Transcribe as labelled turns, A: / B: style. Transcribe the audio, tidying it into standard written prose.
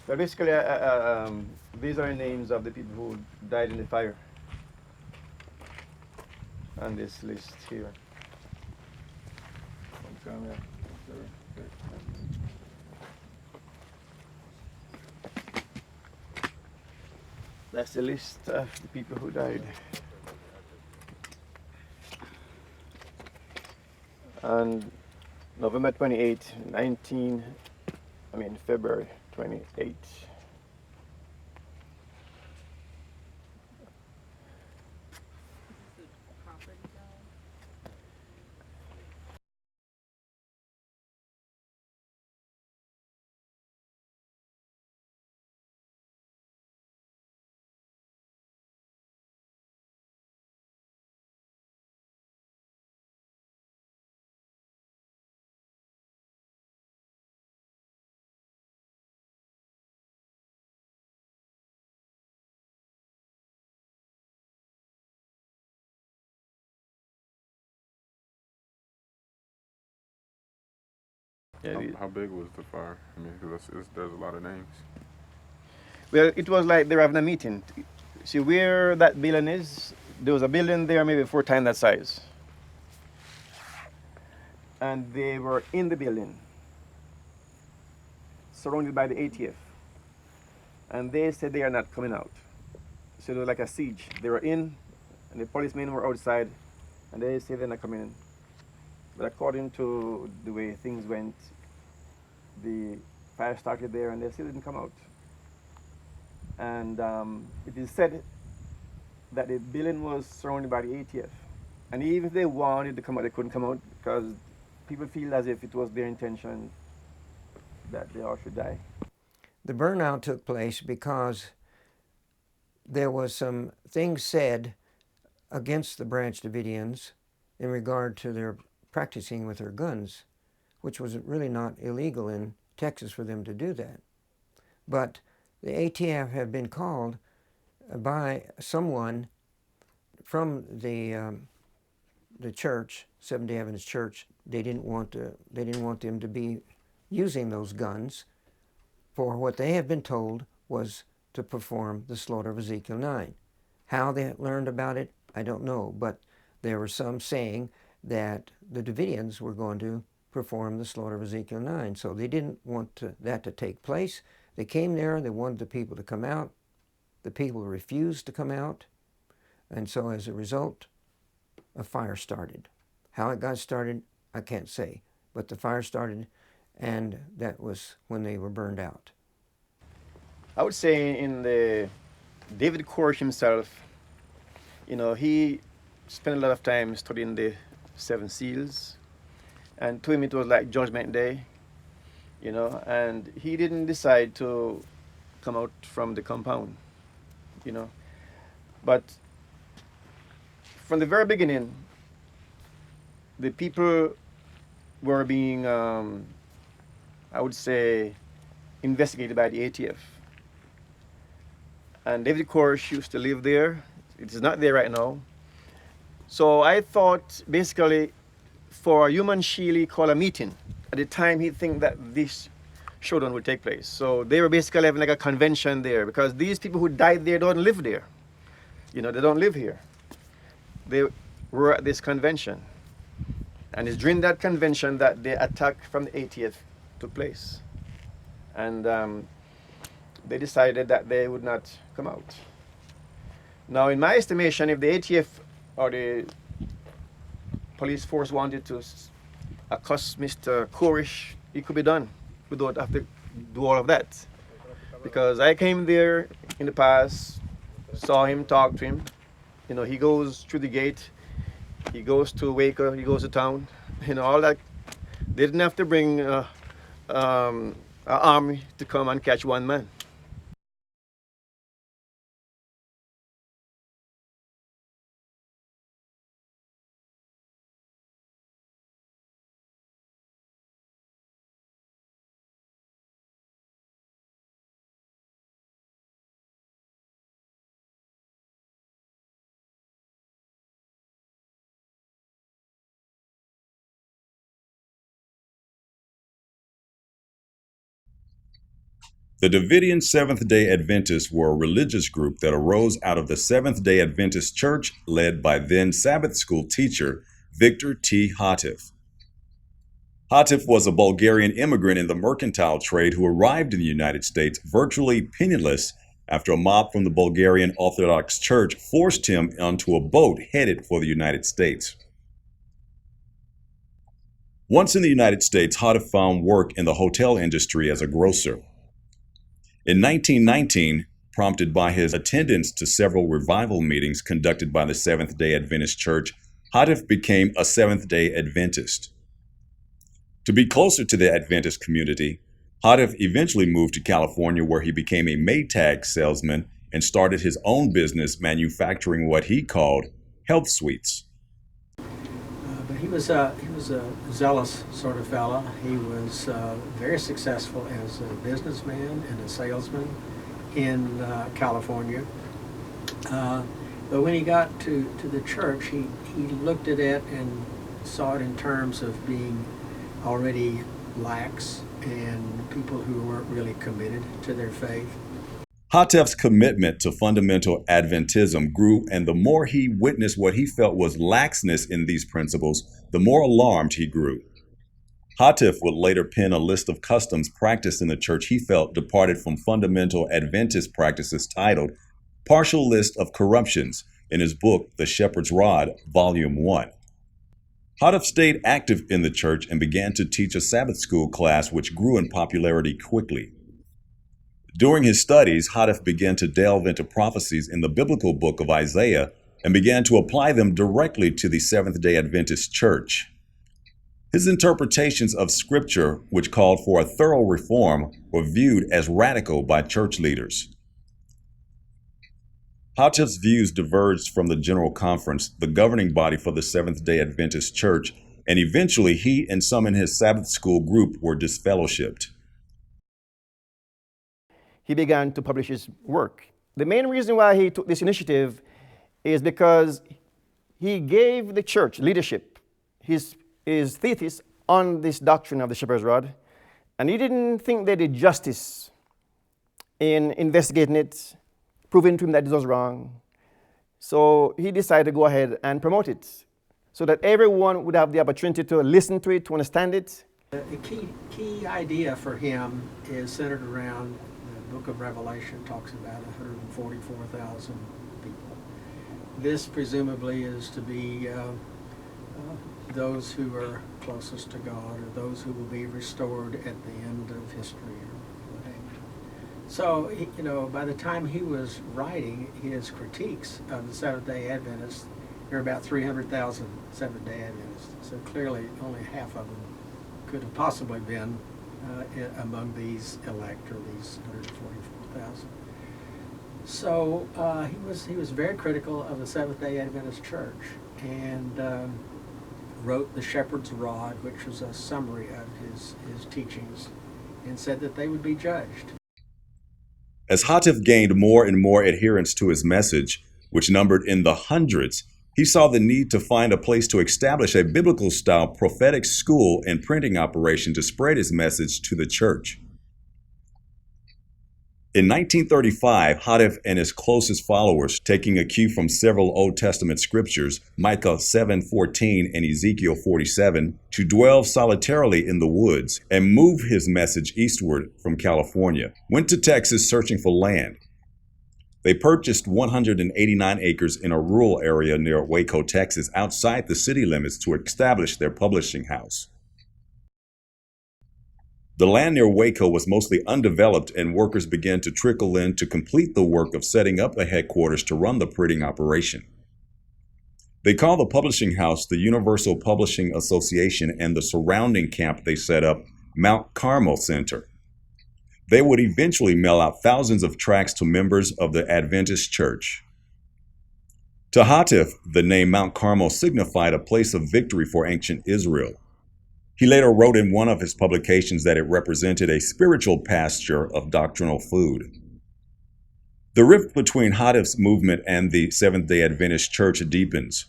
A: But basically, these are names of the people who died in the fire on this list here. That's the list of the people who died. On November 28, 19, February 28. Yeah,
B: How big was the fire? I mean, because there's a lot of names.
A: well, it was like they were having a meeting. See where that building is? There was a building there maybe 4 times that size. And they were in the building, surrounded by the ATF. And they said they are not coming out. So it was like a siege. They were in, and the policemen were outside, and they said they're not coming in. But according to the way things went, the fire started there, and they still didn't come out. And it is said that the building was surrounded by the ATF. And even if they wanted to come out, they couldn't come out because people feel as if it was their intention that they all should die.
C: The burnout took place because there was some things said against the Branch Davidians in regard to their practicing with their guns, which was really not illegal in Texas for them to do that. But the ATF had been called by someone from the church, Seventh-Day Adventist Church. They didn't want them to be using those guns for what they have been told was to perform the slaughter of Ezekiel 9. How they learned about it, I don't know, but there were some saying that the Davidians were going to perform the slaughter of Ezekiel 9. So they didn't want that to take place. They came there, they wanted the people to come out. The people refused to come out. And so as a result, a fire started. How it got started, I can't say. But the fire started, and that was when they were burned out.
A: I would say in the David Koresh himself, he spent a lot of time studying the seven seals, and to him it was like Judgment Day, and he didn't decide to come out from the compound, you know. But from the very beginning, the people were being, I would say, investigated by the ATF. And David Koresh used to live there. It is not there right now. So I thought basically for a human shield, he called a meeting. At the time, he think that this showdown would take place. So they were basically having like a convention there because these people who died there don't live there. They don't live here. They were at this convention. And it's during that convention that the attack from the ATF took place. And they decided that they would not come out. Now, in my estimation, if the ATF or the police force wanted to accost Mr. Koresh, it could be done without have to do all of that. Because I came there in the past, saw him, talked to him. He goes through the gate, he goes to Waco, he goes to town, all that. They didn't have to bring an army to come and catch one man.
D: The Davidian Seventh-Day Adventists were a religious group that arose out of the Seventh-day Adventist Church led by then Sabbath school teacher Victor T. Houteff. Houteff was a Bulgarian immigrant in the mercantile trade who arrived in the United States virtually penniless after a mob from the Bulgarian Orthodox Church forced him onto a boat headed for the United States. Once in the United States, Houteff found work in the hotel industry as a grocer. In 1919, prompted by his attendance to several revival meetings conducted by the Seventh-day Adventist Church, Houteff became a Seventh-day Adventist. To be closer to the Adventist community, Houteff eventually moved to California, where he became a Maytag salesman and started his own business manufacturing what he called health suites.
E: But he was a zealous sort of fella. He was very successful as a businessman and a salesman in California. But when he got to the church, he looked at it and saw it in terms of being already lax and people who weren't really committed to their faith.
D: Houteff's commitment to fundamental Adventism grew, and the more he witnessed what he felt was laxness in these principles, the more alarmed he grew. Houteff would later pen a list of customs practiced in the church he felt departed from fundamental Adventist practices titled Partial List of Corruptions in his book, The Shepherd's Rod, Volume 1. Houteff stayed active in the church and began to teach a Sabbath school class which grew in popularity quickly. During his studies, Houteff began to delve into prophecies in the biblical book of Isaiah and began to apply them directly to the Seventh-day Adventist Church. His interpretations of Scripture, which called for a thorough reform, were viewed as radical by church leaders. Houteff's views diverged from the General Conference, the governing body for the Seventh-day Adventist Church, and eventually he and some in his Sabbath school group were disfellowshipped.
A: He began to publish his work. The main reason why he took this initiative is because he gave the church leadership his thesis on this doctrine of the shepherd's rod, and he didn't think they did justice in investigating it, proving to him that it was wrong. So he decided to go ahead and promote it so that everyone would have the opportunity to listen to it, to understand it.
E: The key idea for him is centered around the book of Revelation. Talks about 144,000 people. This presumably is to be those who are closest to God, or those who will be restored at the end of history, or whatever. So, by the time he was writing his critiques of the Seventh-day Adventists, there were about 300,000 Seventh-day Adventists. So clearly only half of them could have possibly been among these elect, or these 144,000. So he was very critical of the Seventh-day Adventist Church, and wrote The Shepherd's Rod, which was a summary of his teachings, and said that they would be judged.
D: As Houteff gained more and more adherents to his message, which numbered in the hundreds, he saw the need to find a place to establish a biblical-style prophetic school and printing operation to spread his message to the church. In 1935, Houteff and his closest followers, taking a cue from several Old Testament scriptures, Micah 7:14 and Ezekiel 47, to dwell solitarily in the woods and move his message eastward from California, went to Texas searching for land. They purchased 189 acres in a rural area near Waco, Texas, outside the city limits to establish their publishing house. The land near Waco was mostly undeveloped, and workers began to trickle in to complete the work of setting up a headquarters to run the printing operation. They called the publishing house the Universal Publishing Association, and the surrounding camp they set up Mount Carmel Center. They would eventually mail out thousands of tracts to members of the Adventist Church. To Houteff, the name Mount Carmel signified a place of victory for ancient Israel. He later wrote in one of his publications that it represented a spiritual pasture of doctrinal food. The rift between Houteff's movement and the Seventh-day Adventist Church deepens.